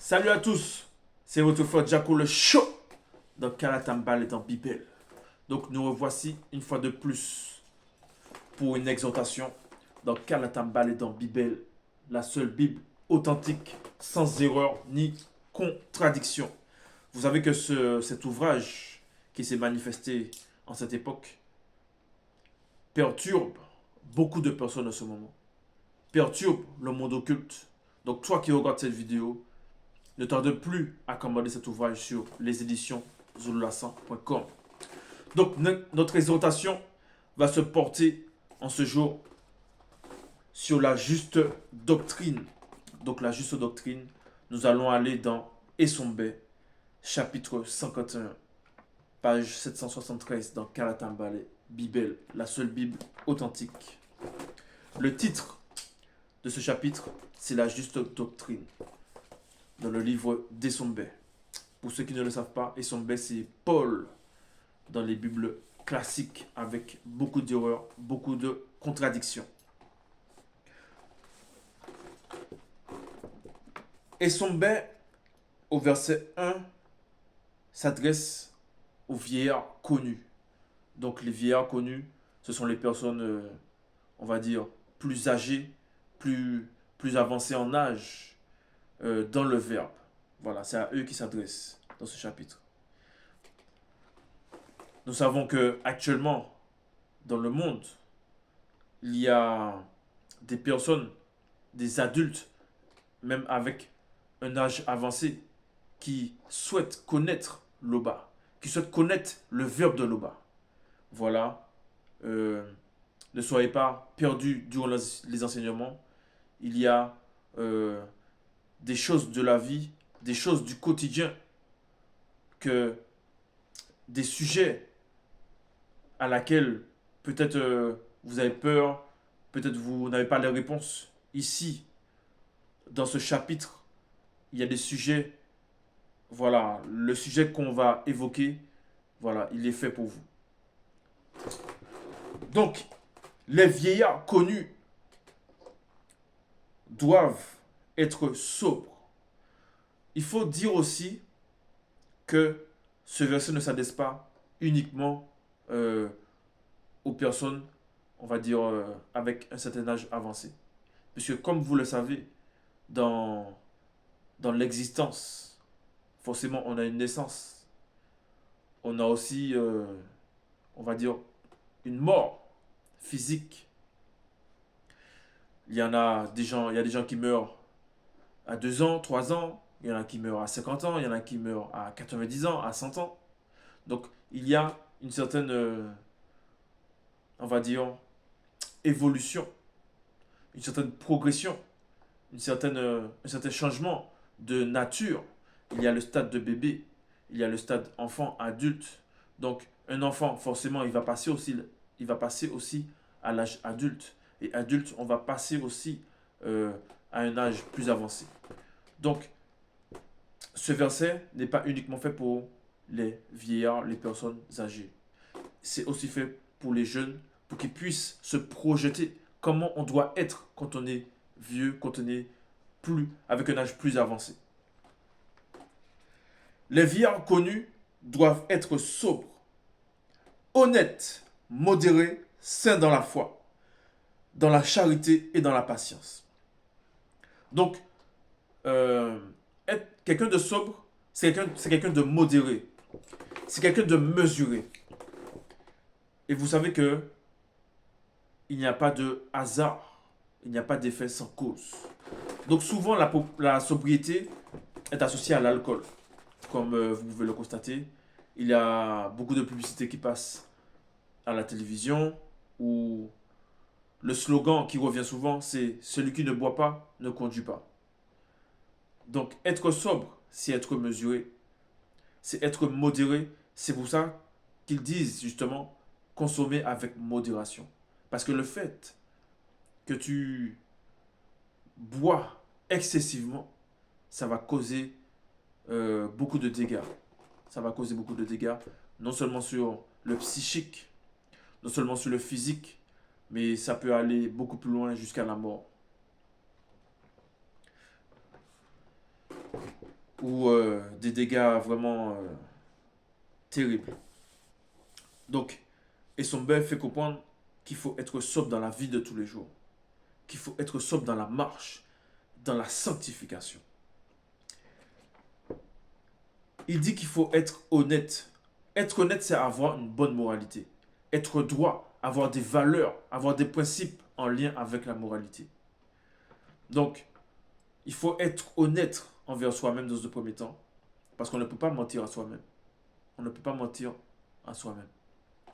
Salut à tous, c'est votre frère Jaco le show dans Kalatambal et dans Bibel. Donc nous revoici une fois de plus pour une exhortation dans Kalatambal et dans Bibel, la seule Bible authentique, sans erreur ni contradiction. Vous savez que cet ouvrage qui s'est manifesté en cette époque perturbe beaucoup de personnes en ce moment, perturbe le monde occulte. Donc toi qui regardes cette vidéo, ne tarde plus à commander cet ouvrage sur les éditions zululassan.com. Donc, notre exhortation va se porter en ce jour sur la juste doctrine. Donc, la juste doctrine, nous allons aller dans Essombe, chapitre 151, page 773 dans Kalatambale, Bibel, la seule Bible authentique. Le titre de ce chapitre, c'est la juste doctrine, dans le livre d'Essombe. Pour ceux qui ne le savent pas, Essombe, c'est Paul dans les Bibles classiques avec beaucoup d'erreurs, beaucoup de contradictions. Essombe, au verset 1, s'adresse aux vieillards connus. Donc les vieillards connus, ce sont les personnes, on va dire, plus âgées, plus avancées en âge dans le verbe. Voilà, c'est à eux qui s'adresse dans ce chapitre. Nous savons que actuellement, dans le monde, il y a des personnes, des adultes, même avec un âge avancé, qui souhaitent connaître l'Oba, qui souhaitent connaître le verbe de l'Oba. Voilà. Ne soyez pas perdus durant les enseignements. Il y a des choses de la vie, des choses du quotidien, que des sujets à laquelle peut-être vous avez peur, peut-être vous n'avez pas les réponses. Ici, dans ce chapitre, il y a des sujets, voilà, le sujet qu'on va évoquer, voilà, il est fait pour vous. Donc, les vieillards connus doivent être sobres. Il faut dire aussi que ce verset ne s'adresse pas uniquement aux personnes, on va dire, avec un certain âge avancé. Puisque comme vous le savez, dans l'existence, forcément on a une naissance. On a aussi, on va dire, une mort physique. Il y a des gens qui meurent à 2 ans, 3 ans. Il y en a qui meurent à 50 ans. Il y en a qui meurent à 90 ans, à 100 ans. Donc il y a une certaine, on va dire, évolution, une certaine progression, un certain changement de nature. Il y a le stade de bébé, il y a le stade enfant, adulte. Donc, un enfant, forcément, il va passer aussi à l'âge adulte. Et adulte, on va passer aussi à un âge plus avancé. Donc, ce verset n'est pas uniquement fait pour les vieillards, les personnes âgées. C'est aussi fait pour les jeunes, pour qu'ils puissent se projeter comment on doit être quand on est vieux, quand on est avec un âge plus avancé. Les vieillards connus doivent être sobres, honnêtes, modérés, saints dans la foi, dans la charité et dans la patience. Donc, être quelqu'un de sobre, c'est quelqu'un de modéré, c'est quelqu'un de mesuré. Et vous savez que il n'y a pas de hasard, il n'y a pas d'effet sans cause. Donc souvent, la sobriété est associée à l'alcool. Comme vous pouvez le constater, il y a beaucoup de publicités qui passent à la télévision où le slogan qui revient souvent, c'est celui qui ne boit pas ne conduit pas. Donc être sobre, c'est être mesuré, c'est être modéré. C'est pour ça qu'ils disent justement consommer avec modération. Parce que le fait que tu bois excessivement, ça va causer beaucoup de dégâts. Ça va causer beaucoup de dégâts, non seulement sur le psychique, non seulement sur le physique, mais ça peut aller beaucoup plus loin jusqu'à la mort. ou des dégâts vraiment terribles. Donc, et son bel fait comprendre qu'il faut être sobre dans la vie de tous les jours, qu'il faut être sobre dans la marche, dans la sanctification. Il dit qu'il faut être honnête. Être honnête, c'est avoir une bonne moralité. Être droit, avoir des valeurs, avoir des principes en lien avec la moralité. Donc, il faut être honnête envers soi-même dans ce premier temps, parce qu'on ne peut pas mentir à soi-même. On ne peut pas mentir à soi-même.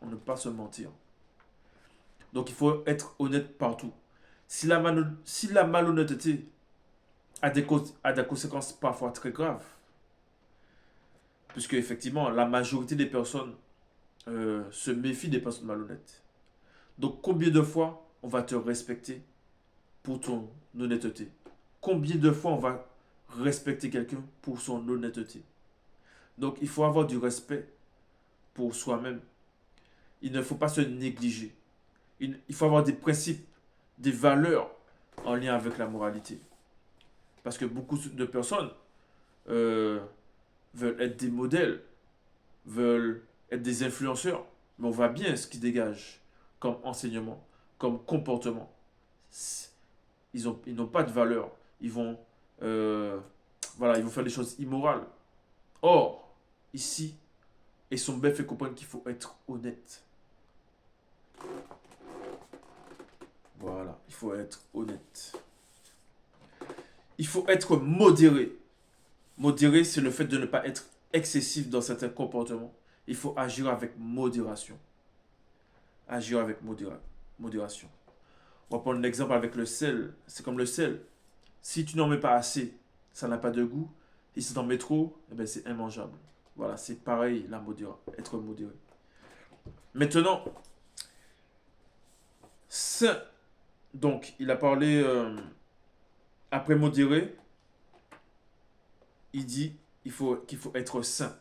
On ne peut pas se mentir. Donc, il faut être honnête partout. Si la malhonnêteté a des conséquences parfois très graves, puisque effectivement, la majorité des personnes se méfient des personnes malhonnêtes. Donc, combien de fois on va te respecter pour ton honnêteté? Combien de fois on va respecter quelqu'un pour son honnêteté? Donc, il faut avoir du respect pour soi-même. Il ne faut pas se négliger. Il faut avoir des principes, des valeurs en lien avec la moralité. Parce que beaucoup de personnes veulent être des modèles, veulent être des influenceurs, mais on voit bien ce qu'ils dégagent comme enseignement, comme comportement. Ils n'ont pas de valeur. Voilà, ils vont faire des choses immorales. Or, ici, et son bel fait comprendre qu'il faut être honnête. Voilà, il faut être honnête. Il faut être modéré. Modéré, c'est le fait de ne pas être excessif dans certains comportements. Il faut agir avec modération. Agir avec modération. On va prendre l'exemple avec le sel. C'est comme le sel. Si tu n'en mets pas assez, ça n'a pas de goût. Et si tu en mets trop, eh ben c'est immangeable. Voilà, c'est pareil, être modéré. Maintenant, saint. Donc, il a parlé, après modéré, il dit qu'il faut être saint.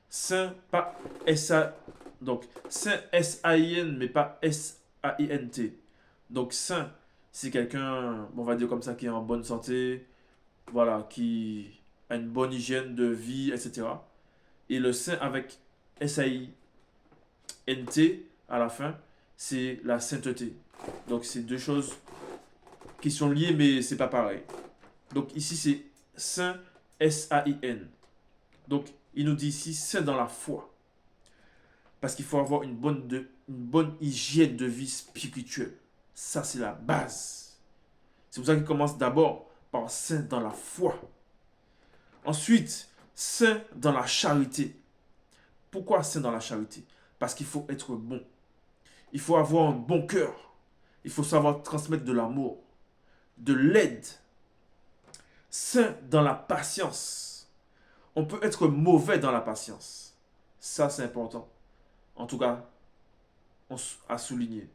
Saint, pas S-A, donc saint S-A-I-N, mais pas S-A-I-N-T. Donc saint, c'est quelqu'un, on va dire comme ça, qui est en bonne santé, voilà, qui a une bonne hygiène de vie, etc. Et le saint avec S-A-I-N-T à la fin, c'est la sainteté. Donc c'est deux choses qui sont liées, mais c'est pas pareil. Donc ici c'est saint S-A-I-N. Donc il nous dit ici saint dans la foi. Parce qu'il faut avoir une bonne hygiène de vie spirituelle. Ça c'est la base. C'est pour ça qu'il commence d'abord par saint dans la foi. Ensuite, saint dans la charité. Pourquoi saint dans la charité? Parce qu'il faut être bon. Il faut avoir un bon cœur. Il faut savoir transmettre de l'amour, de l'aide. Saint dans la patience. On peut être mauvais dans la patience. Ça, c'est important. En tout cas, à souligner.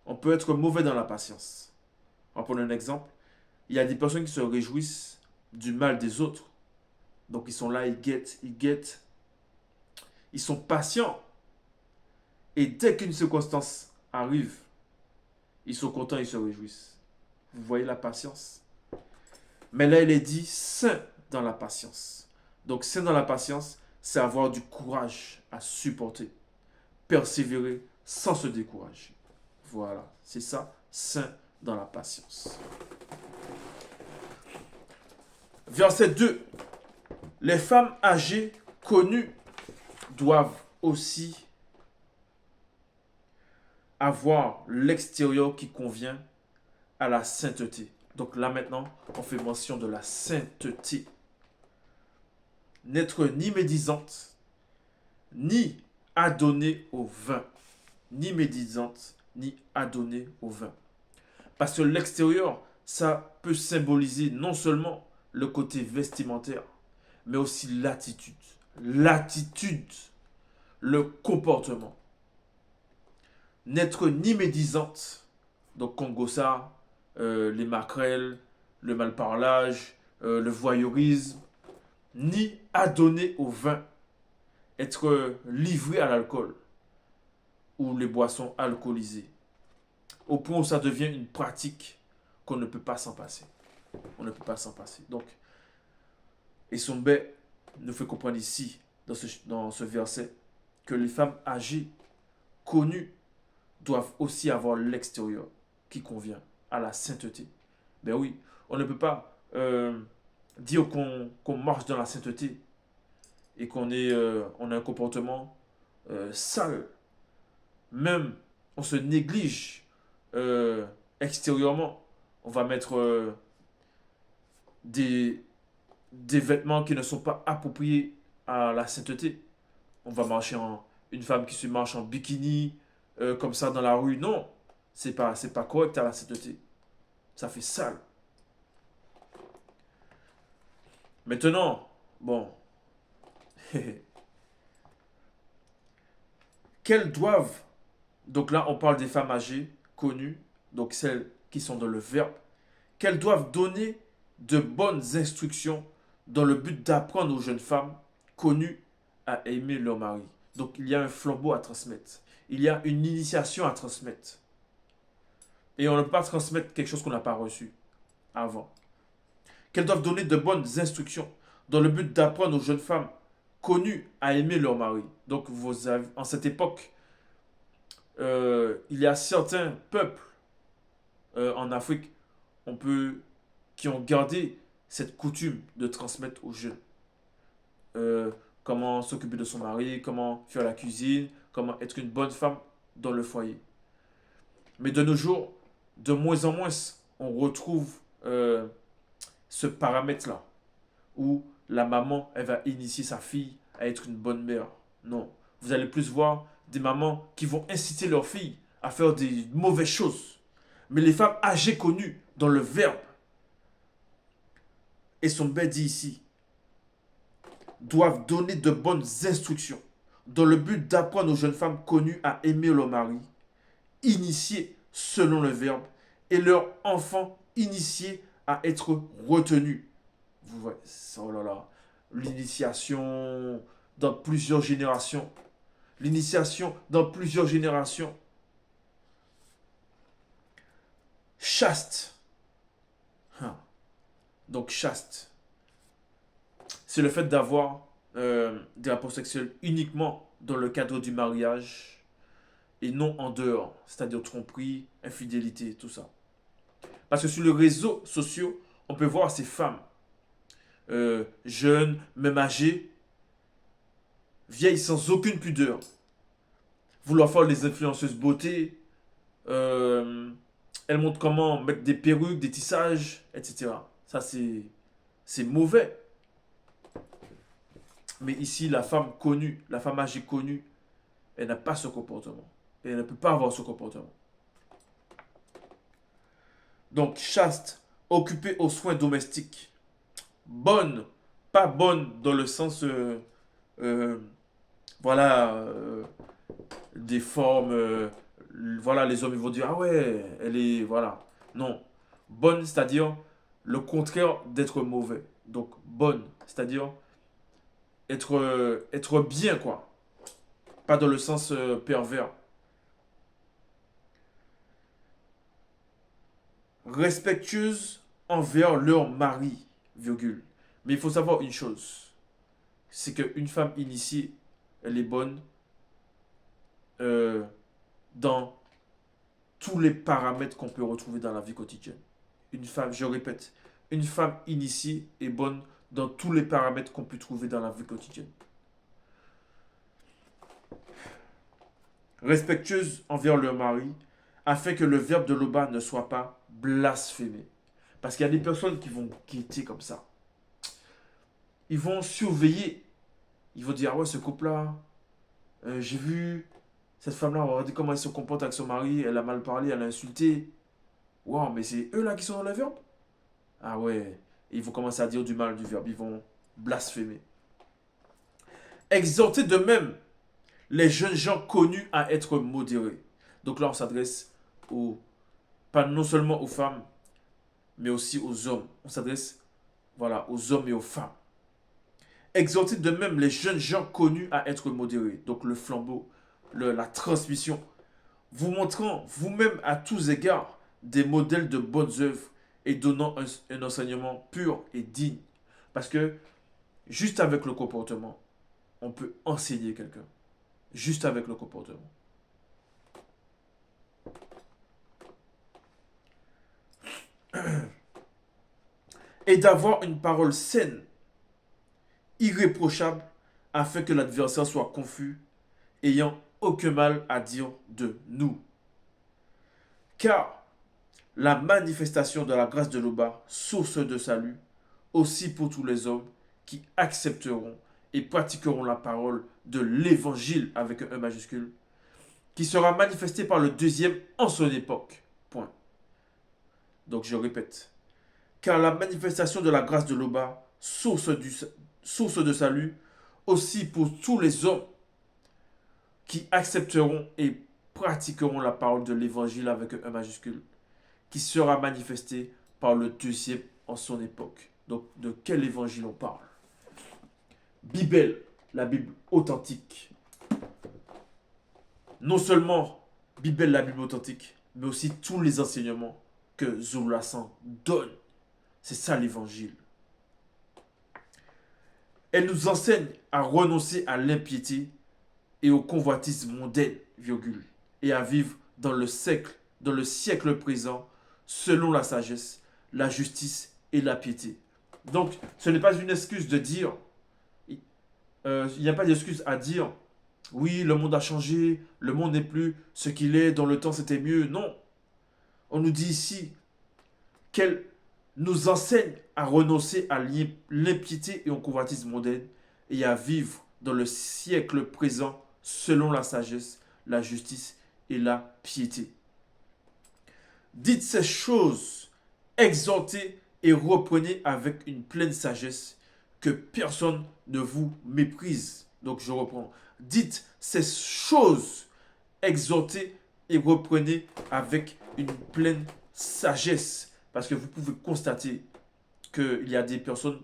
On peut être mauvais dans la patience. On va prendre un exemple. Il y a des personnes qui se réjouissent du mal des autres. Donc, ils sont là, ils guettent. Ils sont patients. Et dès qu'une circonstance arrive, ils sont contents, ils se réjouissent. Vous voyez la patience? Mais là, il est dit saint dans la patience. Donc, saint dans la patience, c'est avoir du courage à supporter, persévérer sans se décourager. Voilà, c'est ça, saint dans la patience. Verset 2. Les femmes âgées connues doivent aussi avoir l'extérieur qui convient à la sainteté. Donc là maintenant, on fait mention de la sainteté. N'être ni médisante, ni adonnée au vin. Ni médisante, ni adonnée au vin. Parce que l'extérieur, ça peut symboliser non seulement le côté vestimentaire, mais aussi l'attitude. L'attitude, le comportement. N'être ni médisante, donc Congossa, les maquerelles, le malparlage, le voyeurisme, ni adonné au vin, être livré à l'alcool ou les boissons alcoolisées, au point où ça devient une pratique qu'on ne peut pas s'en passer. On ne peut pas s'en passer. Donc, et son bête nous fait comprendre ici, dans ce verset, que les femmes âgées, connues, doivent aussi avoir l'extérieur qui convient à la sainteté. Ben oui, on ne peut pas dire qu'on marche dans la sainteté et on a un comportement sale. Même, on se néglige extérieurement. On va mettre des, des vêtements qui ne sont pas appropriés à la sainteté. On va marcher en... Une femme qui se marche en bikini, comme ça dans la rue. Non, c'est pas correct à la sainteté. Ça fait sale. Maintenant, bon, quelles doivent... Donc là, on parle des femmes âgées, connues, donc celles qui sont dans le verbe, qu'elles doivent donner de bonnes instructions dans le but d'apprendre aux jeunes femmes connues à aimer leur mari. Donc il y a un flambeau à transmettre. Il y a une initiation à transmettre. Et on ne peut pas transmettre quelque chose qu'on n'a pas reçu avant. Qu'elles doivent donner de bonnes instructions dans le but d'apprendre aux jeunes femmes connues à aimer leur mari. Donc en cette époque, il y a certains peuples en Afrique on peut, qui ont gardé cette coutume de transmettre aux jeunes. Comment s'occuper de son mari, comment faire la cuisine, comment être une bonne femme dans le foyer. Mais de nos jours, de moins en moins, on retrouve ce paramètre-là, où la maman, elle va initier sa fille à être une bonne mère. Non. Vous allez plus voir des mamans qui vont inciter leurs filles à faire des mauvaises choses. Mais les femmes âgées connues dans le verbe, et son bien dit ici, doivent donner de bonnes instructions dans le but d'apprendre aux jeunes femmes connues à aimer leur mari, initiées selon le verbe, et leurs enfants initiés à être retenus. Vous voyez, oh là là, l'initiation dans plusieurs générations. L'initiation dans plusieurs générations. Chaste. Donc chaste. C'est le fait d'avoir des rapports sexuels uniquement dans le cadre du mariage et non en dehors. C'est-à-dire tromperie, infidélité, tout ça. Parce que sur les réseaux sociaux, on peut voir ces femmes jeunes, même âgées, vieilles sans aucune pudeur, vouloir faire les influenceuses beauté. Elles montrent comment mettre des perruques, des tissages, etc. Ça, c'est mauvais. Mais ici, la femme connue, la femme âgée connue, elle n'a pas ce comportement. Et elle ne peut pas avoir ce comportement. Donc, chaste, occupée aux soins domestiques. Bonne, pas bonne dans le sens, euh, voilà, des formes, voilà, les hommes ils vont dire, ah ouais, elle est, voilà. Non, bonne, c'est-à-dire le contraire d'être mauvais. Donc, bonne, c'est-à-dire être bien, quoi. Pas dans le sens pervers. Respectueuse envers leur mari, virgule. Mais il faut savoir une chose, c'est qu'une femme initiée, elle est bonne euh, dans tous les paramètres qu'on peut retrouver dans la vie quotidienne. Une femme, je répète, une femme initiée est bonne dans tous les paramètres qu'on peut trouver dans la vie quotidienne. Respectueuse envers leur mari, afin que le verbe de l'Oba ne soit pas blasphémé. Parce qu'il y a des personnes qui vont guetter comme ça. Ils vont surveiller. Ils vont dire, ah ouais, ce couple-là, j'ai vu cette femme-là, regardez comment elle se comporte avec son mari, elle a mal parlé, elle a insulté. Waouh, mais c'est eux là qui sont dans le verbe. Ah ouais, et ils vont commencer à dire du mal du verbe, ils vont blasphémer. Exhorter de même les jeunes gens connus à être modérés. Donc là, on s'adresse pas non seulement aux femmes, mais aussi aux hommes. On s'adresse, voilà, aux hommes et aux femmes. Exhorter de même les jeunes gens connus à être modérés. Donc le flambeau, la transmission. Vous montrant vous-même à tous égards des modèles de bonnes œuvres et donnant un enseignement pur et digne. Parce que Juste avec le comportement, on peut enseigner quelqu'un. Juste avec le comportement. Et d'avoir une parole saine, irréprochable, afin que l'adversaire soit confus, ayant aucun mal à dire de nous. Car la manifestation de la grâce de l'Oba, source de salut, aussi pour tous les hommes qui accepteront et pratiqueront la parole de l'évangile avec un E majuscule, qui sera manifestée par le deuxième en son époque. Point. Donc je répète. Car la manifestation de la grâce de l'Oba, source de salut, aussi pour tous les hommes qui accepteront et pratiqueront la parole de l'évangile avec un E majuscule, qui sera manifestée par le deuxième en son époque. Donc, de quel évangile on parle? Bible, la Bible authentique. Non seulement Bible, la Bible authentique, mais aussi tous les enseignements que Zuluassan donne. C'est ça l'évangile. Elle nous enseigne à renoncer à l'impiété et au convoitisme mondain, virgule, et à vivre dans le siècle présent, selon la sagesse, la justice et la piété. Donc, ce n'est pas une excuse de dire, il n'y a pas d'excuse à dire, oui, le monde a changé, le monde n'est plus ce qu'il est, dans le temps c'était mieux. Non. On nous dit ici qu'elle nous enseigne à renoncer à l'impiété et au convoitisme mondain et à vivre dans le siècle présent selon la sagesse, la justice et la piété. Dites ces choses, exhortez et reprenez avec une pleine sagesse, que personne ne vous méprise. Donc je reprends. Dites ces choses, exhortez et reprenez avec une pleine sagesse. Parce que vous pouvez constater qu'il y a des personnes,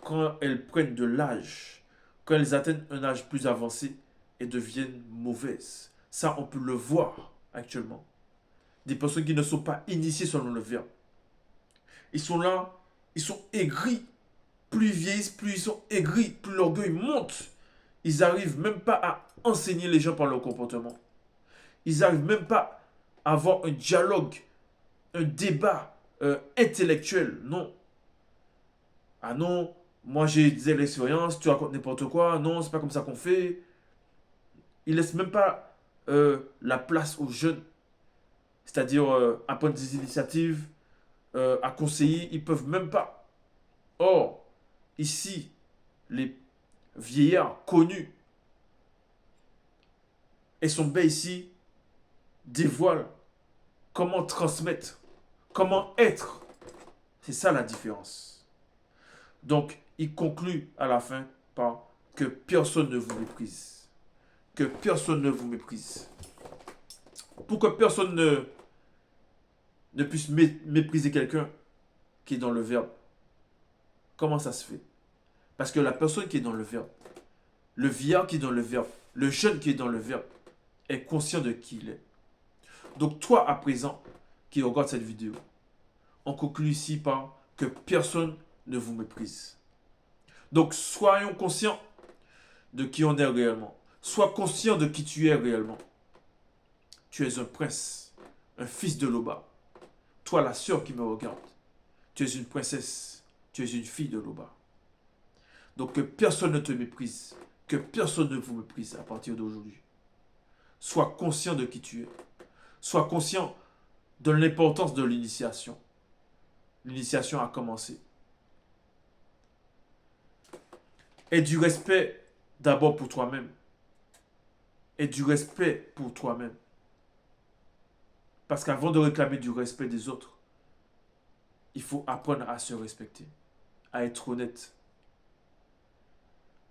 quand elles prennent de l'âge, quand elles atteignent un âge plus avancé, elles deviennent mauvaises. Ça, on peut le voir actuellement. Des personnes qui ne sont pas initiées selon le verbe. Ils sont là, ils sont aigris. Plus ils vieillissent, plus ils sont aigris, plus l'orgueil monte. Ils n'arrivent même pas à enseigner les gens par leur comportement. Ils n'arrivent même pas à avoir un dialogue, un débat intellectuel. Non. Ah non, moi j'ai des l'expérience, tu racontes n'importe quoi. Non, c'est pas comme ça qu'on fait. Ils laissent même pas la place aux jeunes. C'est-à-dire à prendre des initiatives, à conseiller. Ils peuvent même pas. Or, ici, les vieillards connus et son bain ici dévoilent comment transmettre, comment être. C'est ça la différence. Donc, il conclut à la fin par que personne ne vous méprise. Que personne ne vous méprise. Pour que personne ne puisse mépriser quelqu'un qui est dans le verbe. Comment ça se fait? Parce que la personne qui est dans le verbe, le vieillard qui est dans le verbe, le jeune qui est dans le verbe, est conscient de qui il est. Donc toi, à présent, qui regarde cette vidéo, on conclut ici par que personne ne vous méprise. Donc soyons conscients de qui on est réellement. Sois conscient de qui tu es réellement. Tu es un prince, un fils de Loba. Toi, la sœur qui me regarde, tu es une princesse, tu es une fille de Loba. Donc que personne ne te méprise, que personne ne vous méprise à partir d'aujourd'hui. Sois conscient de qui tu es. Sois conscient de l'importance de l'initiation. L'initiation a commencé. Et du respect d'abord pour toi-même. Et du respect pour toi-même. Parce qu'avant de réclamer du respect des autres, il faut apprendre à se respecter, à être honnête.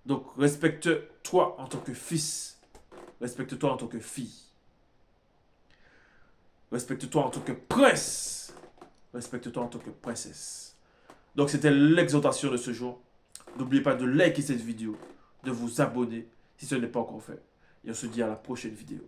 Donc respecte-toi en tant que fils. Respecte-toi en tant que fille. Respecte-toi en tant que prince. Respecte-toi en tant que princesse. Donc c'était l'exhortation de ce jour. N'oubliez pas de liker cette vidéo, de vous abonner si ce n'est pas encore fait. Et on se dit à la prochaine vidéo.